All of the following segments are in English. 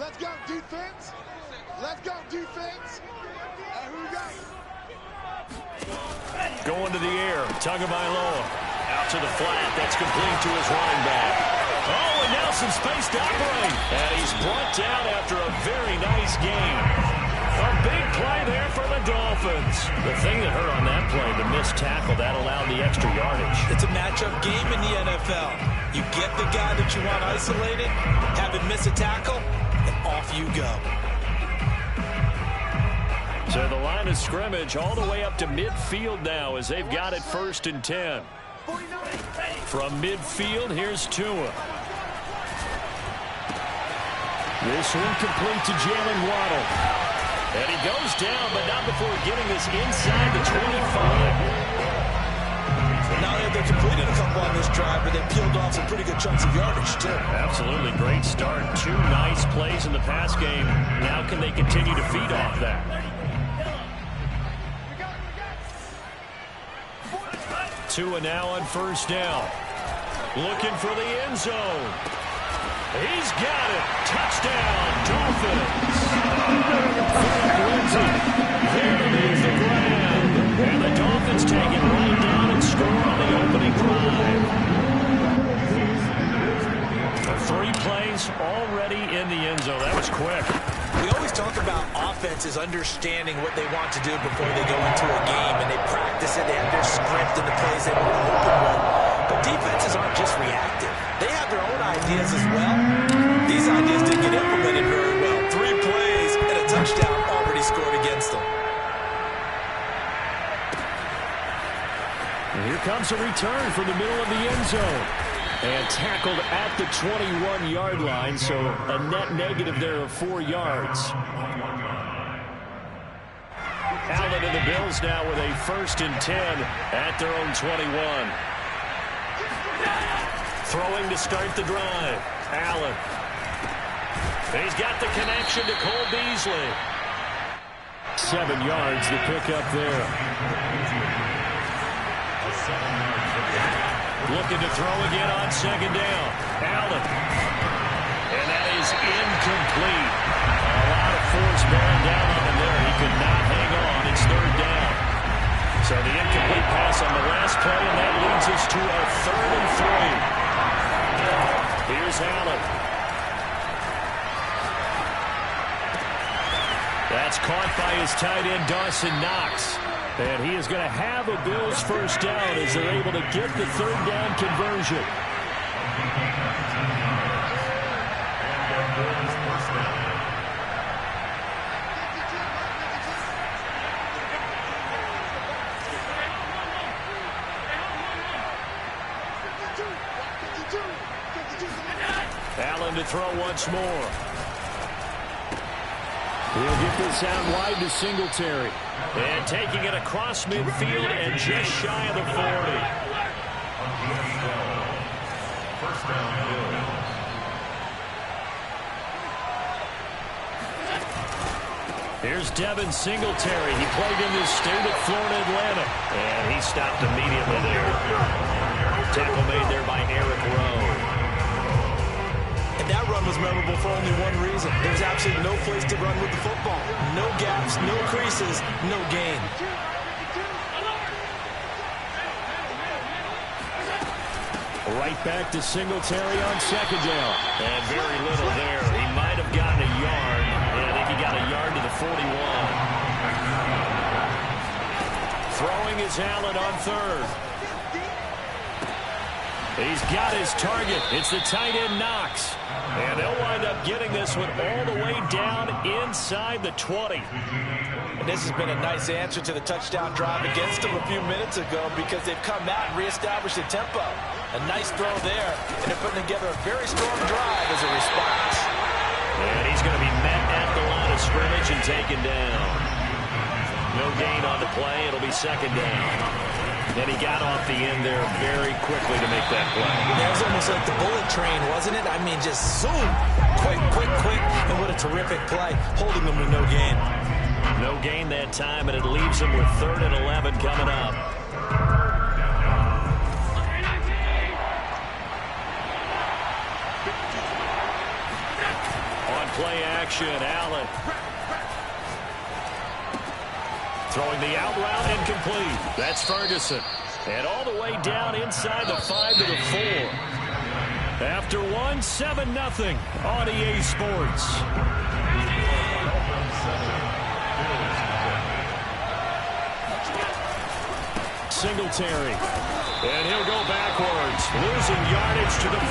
Let's go, defense. Let's go, defense. Here we go. Going to the air. Tagovailoa. Out to the flat. That's complete to his running back. Oh, and now some space to operate. And he's brought down after a very nice game. A big play there for the Dolphins. The thing that hurt on that play, the missed tackle, that allowed the extra yardage. It's a matchup game in the NFL. You get the guy that you want isolated, have him miss a tackle, and off you go. So the line of scrimmage all the way up to midfield now as they've got it 1st and 10. From midfield, here's Tua. This one complete to Jalen Waddle. And he goes down, but not before getting this inside the 25. Not only have they completed a couple on this drive, but they peeled off some pretty good chunks of yardage, too. Absolutely great start. 2 nice plays in the pass game. Now can they continue to feed off that? Tua now on 1st down. Looking for the end zone. He's got it. Touchdown, Dolphins. There is the grab. And the Dolphins take it right down and score on the opening drive. 3 plays already in the end zone. That was quick. We always talk about offenses understanding what they want to do before they go into a game, and they practice it. They have their script and the plays they want to open with. But defenses aren't just reactive. They have their own ideas as well. These ideas didn't get implemented very well. 3 plays and a touchdown already scored against them. And here comes a return from the middle of the end zone. And tackled at the 21-yard line, so a net negative there of 4 yards. Allen and the Bills now with a 1st and 10 at their own 21. Throwing to start the drive. Allen. He's got the connection to Cole Beasley. 7 yards to pick up there. Looking to throw again on 2nd down. Allen. And that is incomplete. A lot of force bearing down on him there. He could not hang on. It's 3rd down. So the incomplete pass on the last play, and that leads us to a 3rd and 3. Here's Allen. That's caught by his tight end, Dawson Knox. And he is going to have a Bills 1st down as they're able to get the 3rd down conversion. Allen to throw once more. He'll get this out wide to Singletary. And taking it across midfield and just shy of the 40. Here's Devin Singletary. He played in this state at Florida Atlantic. And he stopped immediately there. Tackle made there by Eric Rowe. And that run was memorable for only one reason. There's absolutely no place to run with the football. No gaps, no creases, no gain. Right back to Singletary on 2nd down. And very little there. He might have gotten a yard. And I think he got a yard to the 41. Throwing is Allen on 3rd. He's got his target. It's the tight end Knox. And they'll wind up getting this one all the way down inside the 20. And this has been a nice answer to the touchdown drive against them a few minutes ago because they've come out and reestablished the tempo. A nice throw there, and they're putting together a very strong drive as a response. And he's going to be met at the line of scrimmage and taken down. No gain on the play. It'll be 2nd down. And he got off the end there very quickly to make that play. That was almost like the bullet train, wasn't it? I mean, just zoom. Quick, quick, quick. And what a terrific play, holding them with no gain. No gain that time, and it leaves them with 3rd and 11 coming up. On play action. Allen. Throwing the out route incomplete. That's Ferguson. And all the way down inside the 5 to the 4. After one, 7-0 on EA Sports. Singletary. And he'll go backwards, losing yardage to the 5.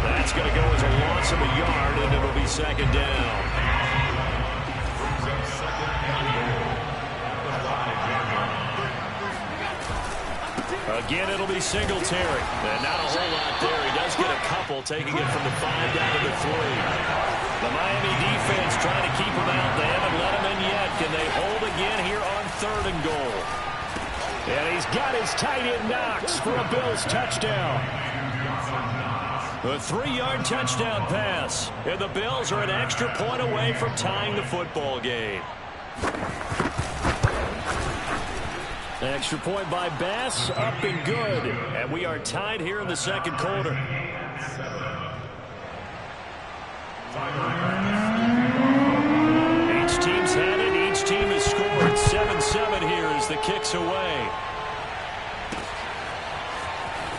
That's going to go as a loss of a yard, and it'll be second down. Again, it'll be Singletary. And not a whole lot there. He does get a couple, taking it from the 5 down to the 3. The Miami defense trying to keep him out. They haven't let him in yet. Can they hold again here on 3rd and goal? And he's got his tight end Knox for a Bills touchdown. A 3-yard touchdown pass. And the Bills are an extra point away from tying the football game. Extra point by Bass, up and good. And we are tied here in the second quarter. Each team's had it. Each team has scored. 7-7 here as the kick's away.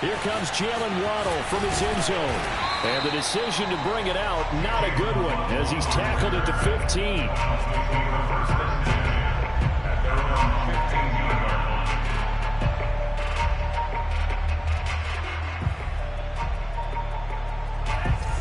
Here comes Jalen Waddle from his end zone. And the decision to bring it out, not a good one, as he's tackled at the 15.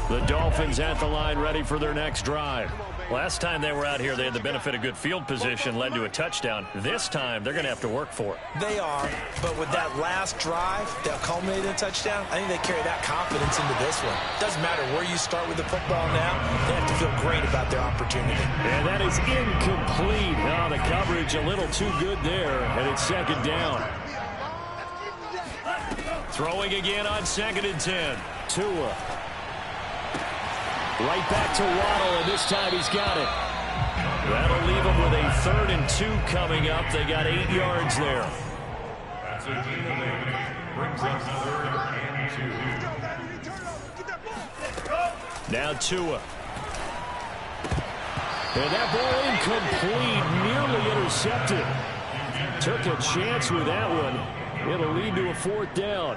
The Dolphins at the line ready for their next drive. Last time they were out here, they had the benefit of good field position, led to a touchdown. This time, they're going to have to work for it. They are, but with that last drive that culminated in a touchdown, I think they carry that confidence into this one. Doesn't matter where you start with the football now, they have to feel great about their opportunity. And that is incomplete. Oh, the coverage a little too good there, and it's second down. Throwing again on 2nd and 10. Tua. Right back to Waddle, and this time he's got it. That'll leave them with a 3rd and 2 coming up. They got 8 yards there. Now Tua. And that ball incomplete, nearly intercepted. Took a chance with that one. It'll lead to a 4th down.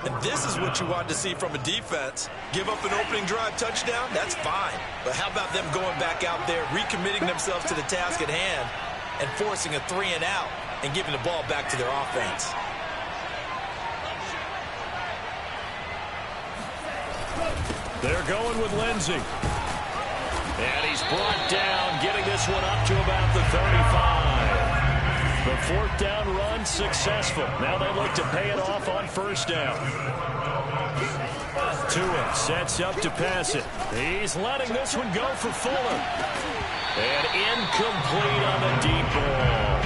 And this is what you want to see from a defense. Give up an opening drive touchdown, that's fine. But how about them going back out there, recommitting themselves to the task at hand, and forcing a 3 and out, and giving the ball back to their offense. They're going with Lindsey. And he's brought down, getting this one up to about the 35. The 4th down run successful. Now they look to pay it off on 1st down. Tua sets up to pass it. He's letting this one go for Fuller. And incomplete on the deep ball.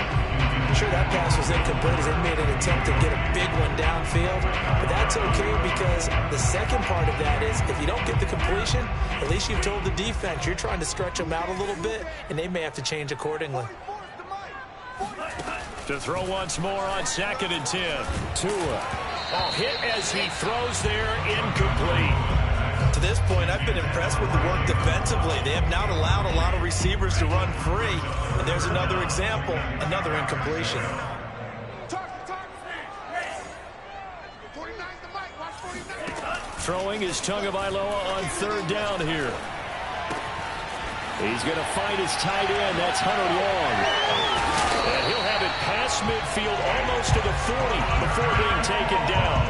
Sure, that pass was incomplete as they made an attempt to get a big one downfield. But that's okay because the second part of that is if you don't get the completion, at least you've told the defense you're trying to stretch them out a little bit, and they may have to change accordingly. To throw once more on 2nd and 10. Tua. Oh, hit as he throws there, incomplete. To this point, I've been impressed with the work defensively. They have not allowed a lot of receivers to run free. And there's another example, another incompletion. Throwing is Tagovailoa on 3rd down here. He's going to find his tight end. That's Hunter Long. And he'll have it past midfield almost to the 40 before being taken down.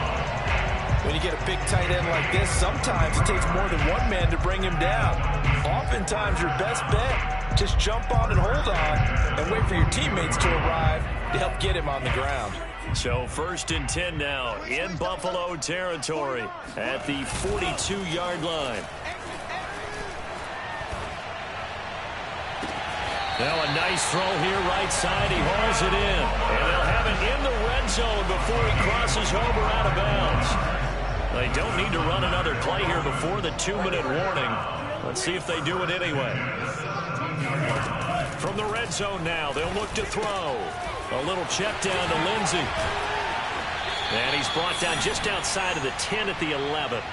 When you get a big tight end like this, sometimes it takes more than one man to bring him down. Oftentimes, your best bet, just jump on and hold on and wait for your teammates to arrive to help get him on the ground. So 1st and 10 now in Buffalo territory at the 42-yard line. Now a nice throw here right side. He hauls it in. And they'll have it in the red zone before he crosses over out of bounds. They don't need to run another play here before the 2-minute warning. Let's see if they do it anyway. From the red zone now, they'll look to throw. A little check down to Lindsey. And he's brought down just outside of the 10 at the 11.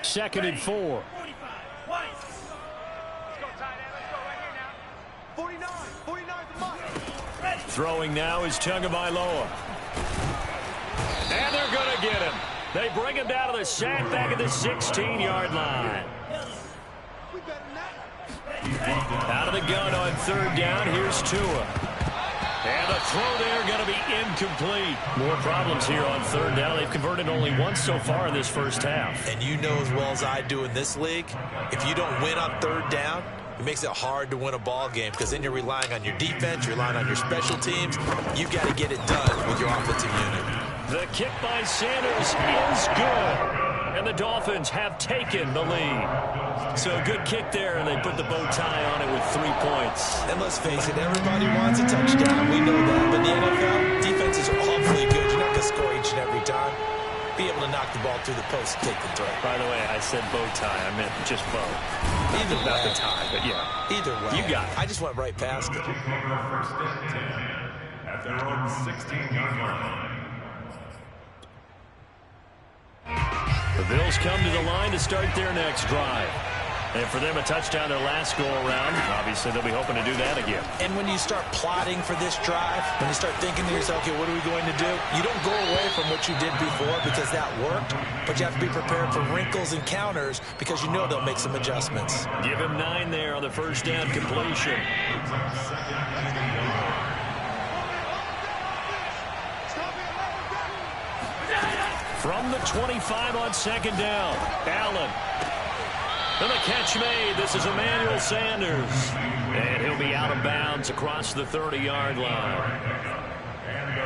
2nd and 4. Throwing now is Tagovailoa. And they're going to get him. They bring him down to the sack back at the 16-yard line. Out of the gun on 3rd down. Here's Tua. And the throw there going to be incomplete. More problems here on 3rd down. They've converted only once so far in this first half. And you know as well as I do in this league, if you don't win on 3rd down, it makes it hard to win a ball game because then you're relying on your defense, you're relying on your special teams. You've got to get it done with your offensive unit. The kick by Sanders is good. And the Dolphins have taken the lead. So a good kick there, and they put the bow tie on it with 3 points. And let's face it, everybody wants a touchdown. We know that. But in the NFL, defenses are awfully good. You're not going to score each and every time. Be able to knock the ball through the post and take the throw. By the way, I said bow tie. I meant just bow. Either way. Not the tie, but yeah. Either way. You got it. I just went right past it. First and 10 at their own 16-yard line. The Bills come to the line to start their next drive. And for them, a touchdown their last go-around. Obviously, they'll be hoping to do that again. And when you start plotting for this drive, when you start thinking to yourself, okay, what are we going to do? You don't go away from what you did before because that worked, but you have to be prepared for wrinkles and counters because you know they'll make some adjustments. Give him 9 there on the first down completion. From the 25 on 2nd down, Allen. And the catch made. This is Emmanuel Sanders. And he'll be out of bounds across the 30-yard line.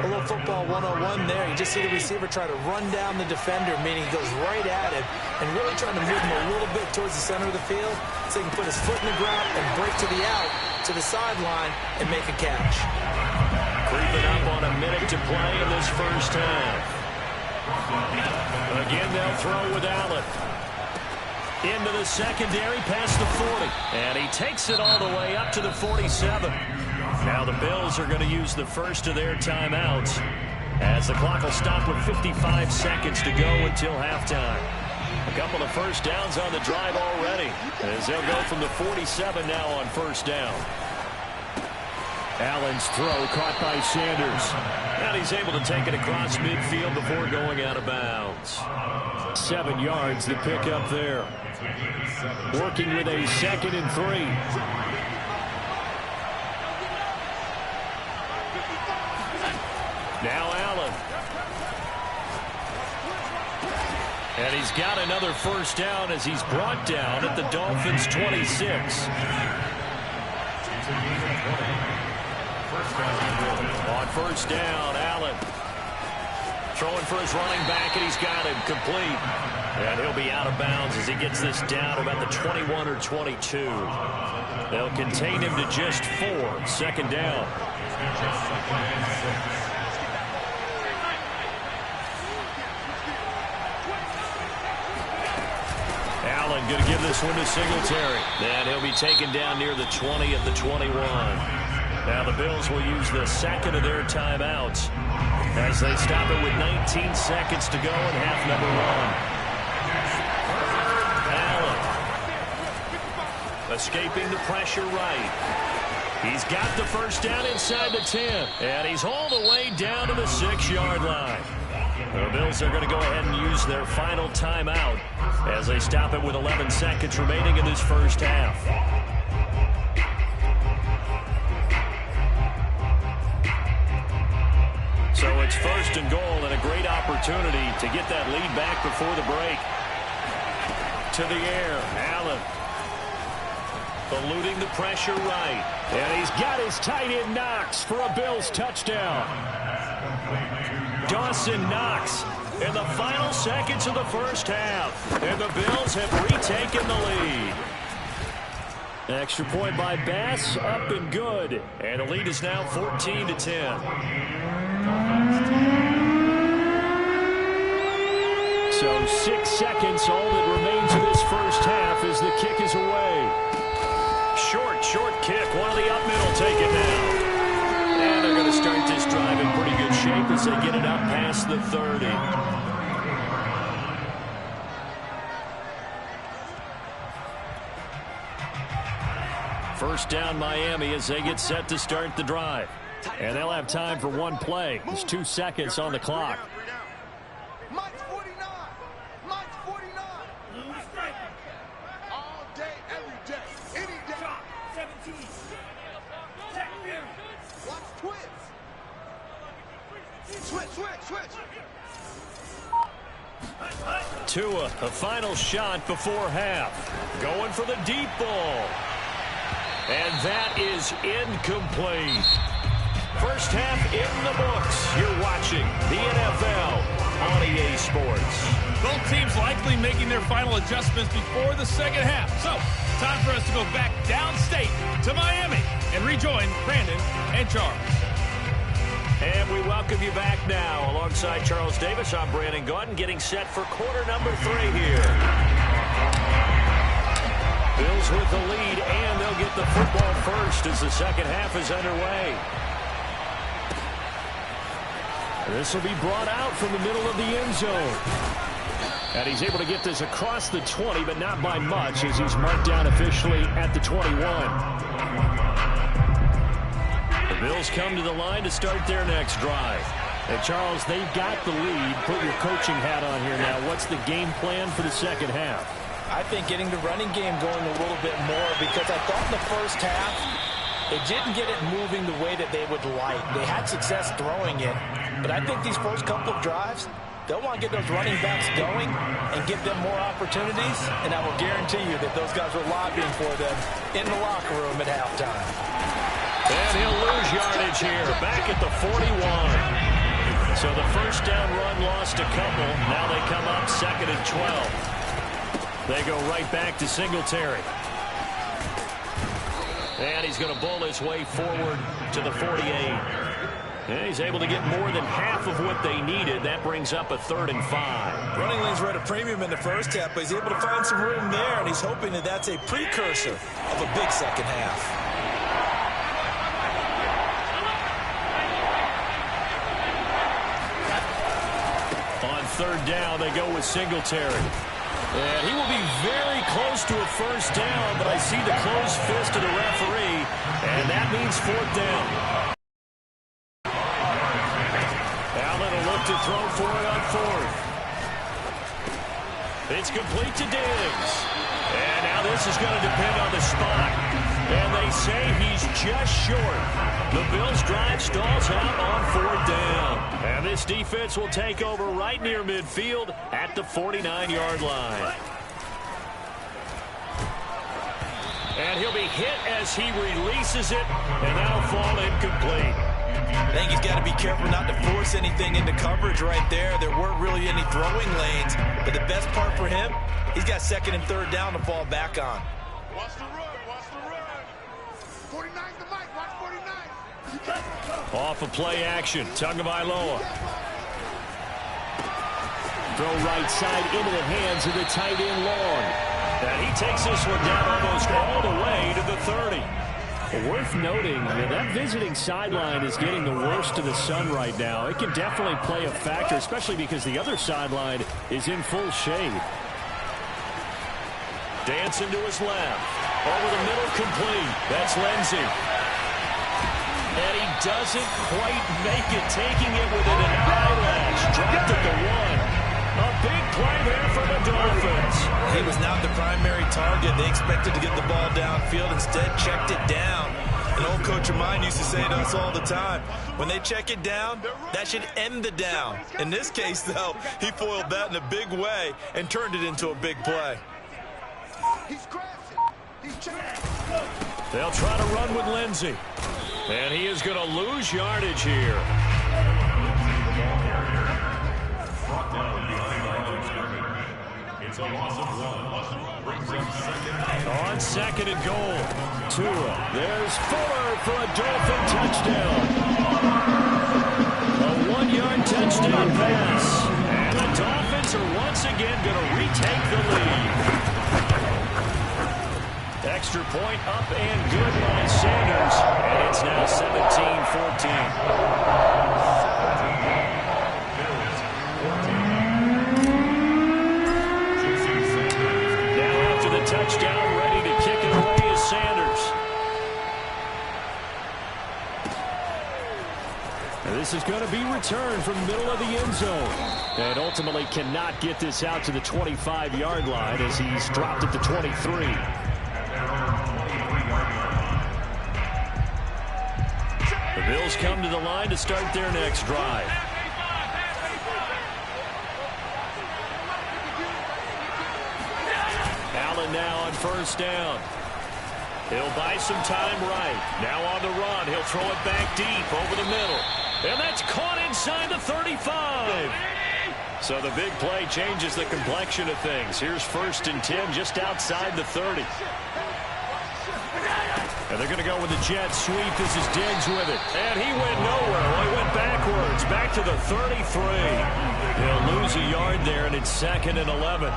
A little football 101 there. You just see the receiver try to run down the defender, meaning he goes right at him and really trying to move him a little bit towards the center of the field so he can put his foot in the ground and break to the out, to the sideline, and make a catch. Creeping up on a minute to play in this first half. Again, they'll throw with Allen. Into the secondary, past the 40. And he takes it all the way up to the 47. Now the Bills are going to use the first of their timeouts as the clock will stop with 55 seconds to go until halftime. A couple of first downs on the drive already as they'll go from the 47 now on first down. Allen's throw caught by Sanders. And he's able to take it across midfield before going out of bounds. 7 yards the pick up there. Working with a 2nd and 3. Now Allen. And he's got another first down as he's brought down at the Dolphins' 26. On first down, Allen throwing for his running back, and he's got him complete. And he'll be out of bounds as he gets this down about the 21 or 22. They'll contain him to just 4. 2nd down. Allen going to give this one to Singletary. And he'll be taken down near the 20 at the 21. Now the Bills will use the 2nd of their timeouts as they stop it with 19 seconds to go in half number 1. Allen escaping the pressure right. He's got the first down inside the 10. And he's all the way down to the 6-yard line. The Bills are going to go ahead and use their final timeout as they stop it with 11 seconds remaining in this first half. So it's 1st and goal and a great opportunity to get that lead back before the break. To the air, Allen. Eluding the pressure right. And he's got his tight end Knox for a Bills touchdown. Dawson Knox in the final seconds of the first half. And the Bills have retaken the lead. Extra point by Bass, up and good. And the lead is now 14-10. So 6 seconds, all that remains of this first half as the kick is away. Short kick. One of the up middle take it now. And they're going to start this drive in pretty good shape as they get it up past the 30. First down Miami as they get set to start the drive. And they'll have time for one play. There's 2 seconds on the clock. Mike's 49. Mike's 49. All day, every day, any day. 17. Watch twitch. Switch. Tua, a final shot before half. Going for the deep ball. And that is incomplete. First half in the books. You're watching the NFL on EA Sports. Both teams likely making their final adjustments before the second half. So, time for us to go back downstate to Miami and rejoin Brandon and Charles. And we welcome you back now. Alongside Charles Davis, I'm Brandon Gaudin, getting set for quarter number 3 here. Bills with the lead, and they'll get the football first as the second half is underway. This will be brought out from the middle of the end zone. And he's able to get this across the 20, but not by much, as he's marked down officially at the 21. The Bills come to the line to start their next drive. And Charles, they've got the lead. Put your coaching hat on here now. What's the game plan for the second half? I think getting the running game going a little bit more, because I thought in the first half they didn't get it moving the way that they would like. They had success throwing it, but I think these first couple of drives, they'll want to get those running backs going and give them more opportunities, and I will guarantee you that those guys were lobbying for them in the locker room at halftime. And he'll lose yardage here, back at the 41. So the first down run lost a couple. Now they come up 2nd and 12. They go right back to Singletary. And he's going to bull his way forward to the 48. And he's able to get more than half of what they needed. That brings up a 3rd and 5. Running lanes were at a premium in the first half, but he's able to find some room there, and he's hoping that that's a precursor of a big second half. On 3rd down, they go with Singletary. And he will be very close to a first down, but I see the closed fist of the referee, and that means 4th down. Allen will look to throw for it on 4th. It's complete to Diggs. And now this is going to depend on the spot. And they say he's just short. The Bills' drive stalls out on 4th down. And this defense will take over right near midfield at the 49-yard line. And he'll be hit as he releases it, and that'll fall incomplete. I think he's got to be careful not to force anything into coverage right there. There weren't really any throwing lanes, but the best part for him, he's got 2nd and 3rd down to fall back on. Watch the run. 49's the mic. Watch 49. Off of play action, Tagovailoa. Throw right side into the hands of the tight end Long. And he takes this one down almost all the way to the 30. Worth noting that visiting sideline is getting the worst of the sun right now. It can definitely play a factor, especially because the other sideline is in full shade. Dancing to his left. Over the middle, complete. That's Lindsey. And he doesn't quite make it, taking it within an eyelash. Dropped at the 1. A big play there for the Dolphins. He was not the primary target. They expected to get the ball downfield. Instead, checked it down. An old coach of mine used to say to us all the time, when they check it down, that should end the down. In this case, though, he foiled that in a big way and turned it into a big play. He's crashing. He's checking. They'll try to run with Lindsey. And he is going to lose yardage here. It's a loss of 1. Brings up 2nd. On 2nd and goal. Tua. There's Fuller for a Dolphin touchdown. A 1-yard touchdown pass. And the Dolphins are once again going to retake the lead. Extra point up and good by Sanders. And it's now 17-14. Touchdown, ready to kick it away is Sanders. And this is going to be returned from the middle of the end zone. And ultimately cannot get this out to the 25-yard line as he's dropped at the 23. The Bills come to the line to start their next drive. Allen now on first down. He'll buy some time right. Now on the run. He'll throw it back deep over the middle. And that's caught inside the 35. So the big play changes the complexion of things. Here's 1st and 10 just outside the 30. And they're going to go with the jet sweep. This is Diggs with it. And he went nowhere. Well, he went backwards. Back to the 33. He'll lose a yard there, and it's 2nd and 11.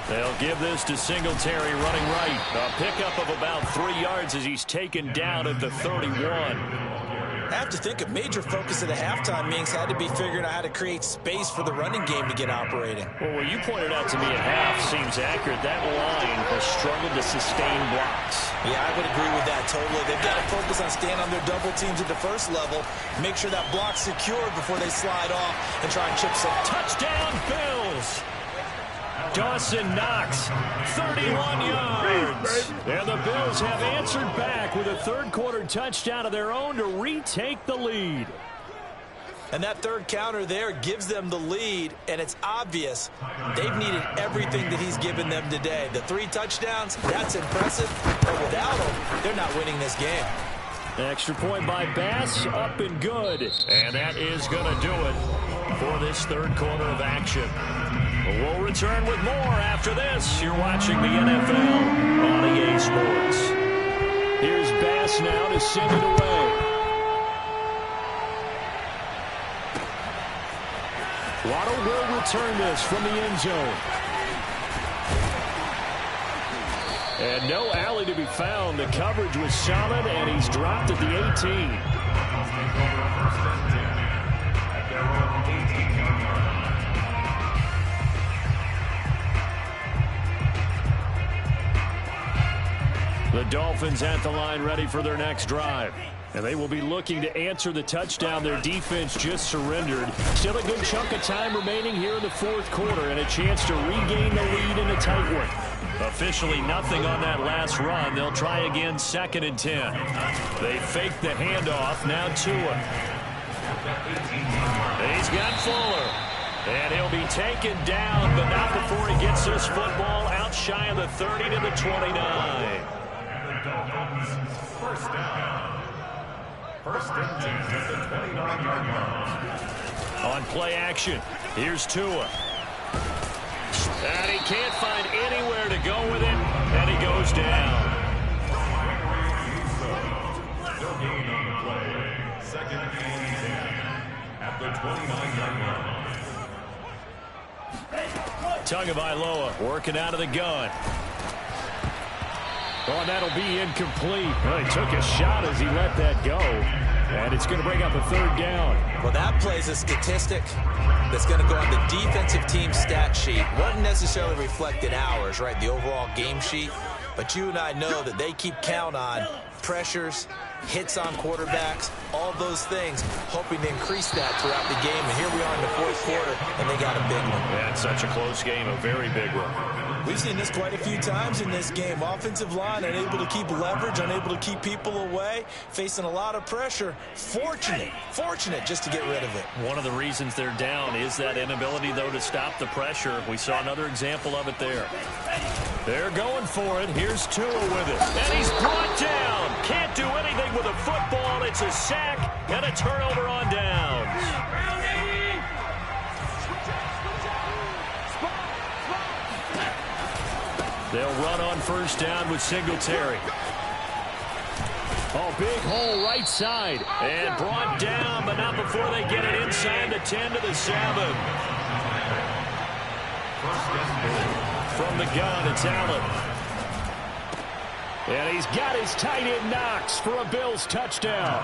They'll give this to Singletary running right. A pickup of about 3 yards as he's taken down at the 31. I have to think a major focus at the halftime meetings had to be figuring out how to create space for the running game to get operating. Well, what you pointed out to me at half seems accurate. That line has struggled to sustain blocks. Yeah, I would agree with that totally. They've got to focus on staying on their double teams at the first level, make sure that block's secured before they slide off and try and chip some. Touchdown, Bills! Dawson Knox, 31 yards. And the Bills have answered back with a third-quarter touchdown of their own to retake the lead. And that third counter there gives them the lead, and it's obvious they've needed everything that he's given them today. The 3 touchdowns, that's impressive, but without them, they're not winning this game. Extra point by Bass, up and good. And that is going to do it for this third quarter of action. We'll return with more after this. You're watching the NFL on EA Sports. Here's Bass now to send it away. Waddle will return this from the end zone. And no alley to be found. The coverage was solid, and he's dropped at the 18. The Dolphins at the line ready for their next drive. And they will be looking to answer the touchdown their defense just surrendered. Still a good chunk of time remaining here in the fourth quarter and a chance to regain the lead in a tight one. Officially nothing on that last run. They'll try again 2nd and 10. They fake the handoff. Now Tua. He's got Fuller. And he'll be taken down, but not before he gets this football out shy of the 30 to the 29. First down. 1st and 10 at the 29-yard line. On play action, here's Tua. And he can't find anywhere to go with it, and he goes down. Still gained on the play. 2nd and 10 at the 29-yard line. Tagovailoa working out of the gun. Oh, and that'll be incomplete. Well, he took a shot as he let that go. And it's going to bring up a 3rd down. Well, that plays a statistic that's going to go on the defensive team stat sheet. Won't necessarily reflect in ours, right, the overall game sheet. But you and I know that they keep count on pressures, hits on quarterbacks, all those things, hoping to increase that throughout the game. And here we are in the fourth quarter, and they got a big one. Yeah, it's such a close game, a very big one. We've seen this quite a few times in this game. Offensive line unable to keep leverage, unable to keep people away, facing a lot of pressure. Fortunate just to get rid of it. One of the reasons they're down is that inability, though, to stop the pressure. We saw another example of it there. They're going for it. Here's Tua with it. And he's brought down. Can't do anything with a football. It's a sack and a turnover on downs. They'll run on first down with Singletary. Oh, big hole right side. And brought down, but not before they get it inside the 10 to the 7. From the gun, it's Allen. And he's got his tight end Knox for a Bills touchdown.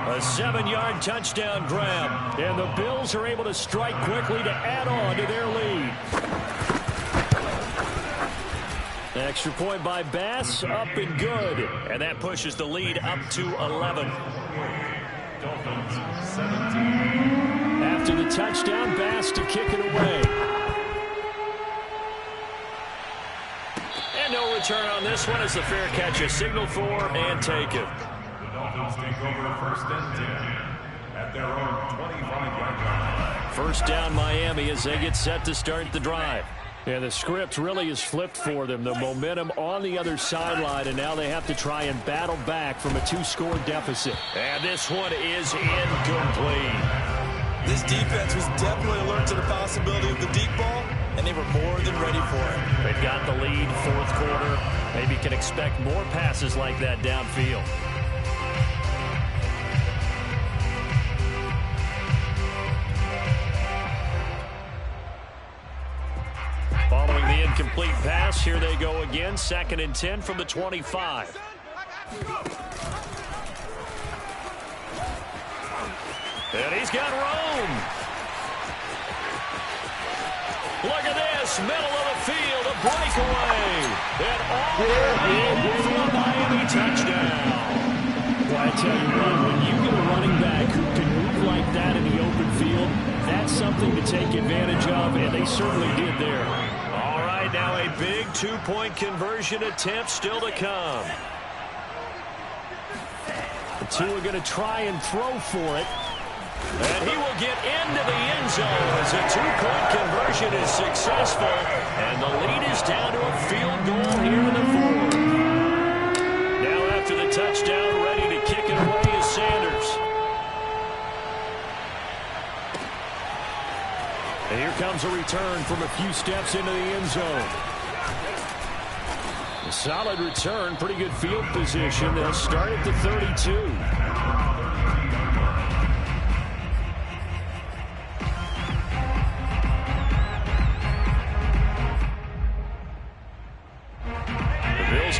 A 7-yard touchdown grab. And the Bills are able to strike quickly to add on to their lead. Extra point by Bass, up and good. And that pushes the lead up to 11. Dolphins 17. After the touchdown, Bass to kick it away. And no return on this one as the fair catch is signaled for and taken. The Dolphins take over 1st and 10 at their own 25-yard line. First down Miami as they get set to start the drive. And the script really is flipped for them. The momentum on the other sideline, and now they have to try and battle back from a 2-score deficit. And this one is incomplete. This defense was definitely alert to the possibility of the deep ball, and they were more than ready for it. They've got the lead, 4th quarter. Maybe can expect more passes like that downfield. Following the incomplete pass, here they go again. 2nd and 10 from the 25. And he's got Rome. Look at this, middle of the field, a breakaway. And all in for a Miami touchdown. Well, I tell you what, when you get a running back who can move like that in the open field, that's something to take advantage of, and they certainly did there. All right, now a big 2-point conversion attempt still to come. The two are going to try and throw for it. And he will get into the end zone as a 2-point conversion is successful. And the lead is down to a field goal here in the 4th. Now after the touchdown, ready to kick it away is Sanders. And here comes a return from a few steps into the end zone. A solid return, pretty good field position. They'll start at the 32.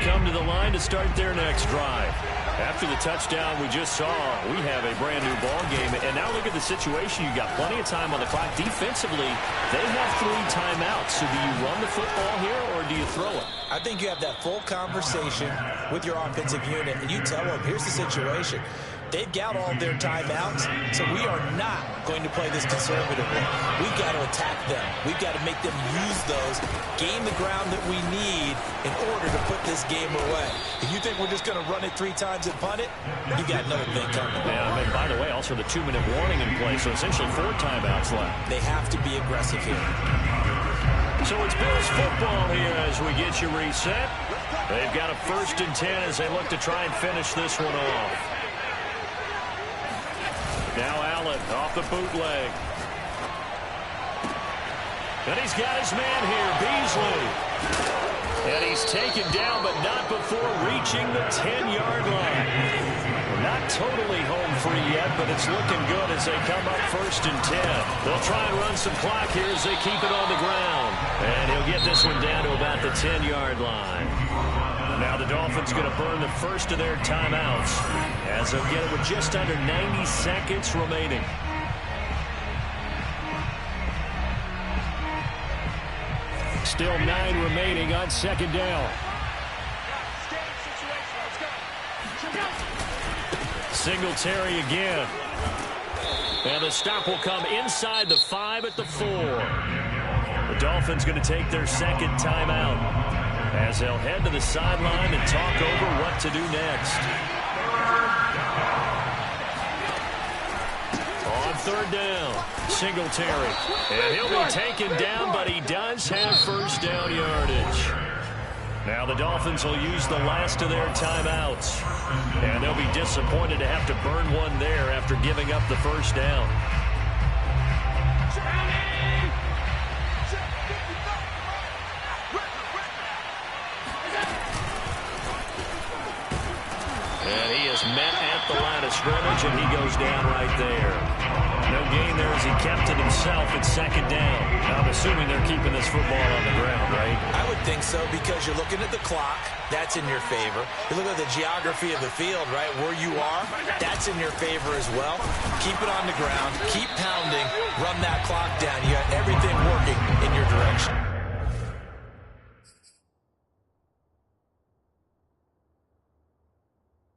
Come to the line to start their next drive. After the touchdown we just saw, we have a brand new ball game. And now look at the situation. You got plenty of time on the clock. Defensively, they have 3 timeouts. So do you run the football here or do you throw it? I think you have that full conversation with your offensive unit, and you tell them, here's the situation. They've got all their timeouts, so we are not going to play this conservatively. We've got to attack them. We've got to make them use those, gain the ground that we need in order to put this game away. If you think we're just going to run it 3 times and punt it, you got another thing coming. Yeah, I mean, by the way, also the 2-minute warning in play, so essentially 4 timeouts left. They have to be aggressive here. So it's Bills football here as we get you reset. They've got a 1st and 10 as they look to try and finish this one off. Now Allen off the bootleg. And he's got his man here, Beasley. And he's taken down, but not before reaching the 10-yard line. We're not totally home free yet, but it's looking good as they come up 1st and 10. They'll try and run some clock here as they keep it on the ground. And he'll get this one down to about the 10-yard line. Now the Dolphins going to burn the first of their timeouts as they'll get it with just under 90 seconds remaining. Still 9 remaining on 2nd down. Singletary again. And the stop will come inside the 5 at the 4. The Dolphins going to take their 2nd timeout as they'll head to the sideline and talk over what to do next. On 3rd down, Singletary. And he'll be taken down, but he does have 1st down yardage. Now the Dolphins will use the last of their timeouts. And they'll be disappointed to have to burn one there after giving up the 1st down. And he is met at the line of scrimmage, and he goes down right there. No gain there as he kept it himself at 2nd down. I'm assuming they're keeping this football on the ground, right? I would think so, because you're looking at the clock. That's in your favor. You look at the geography of the field, right, where you are. That's in your favor as well. Keep it on the ground. Keep pounding. Run that clock down. You got everything working in your direction.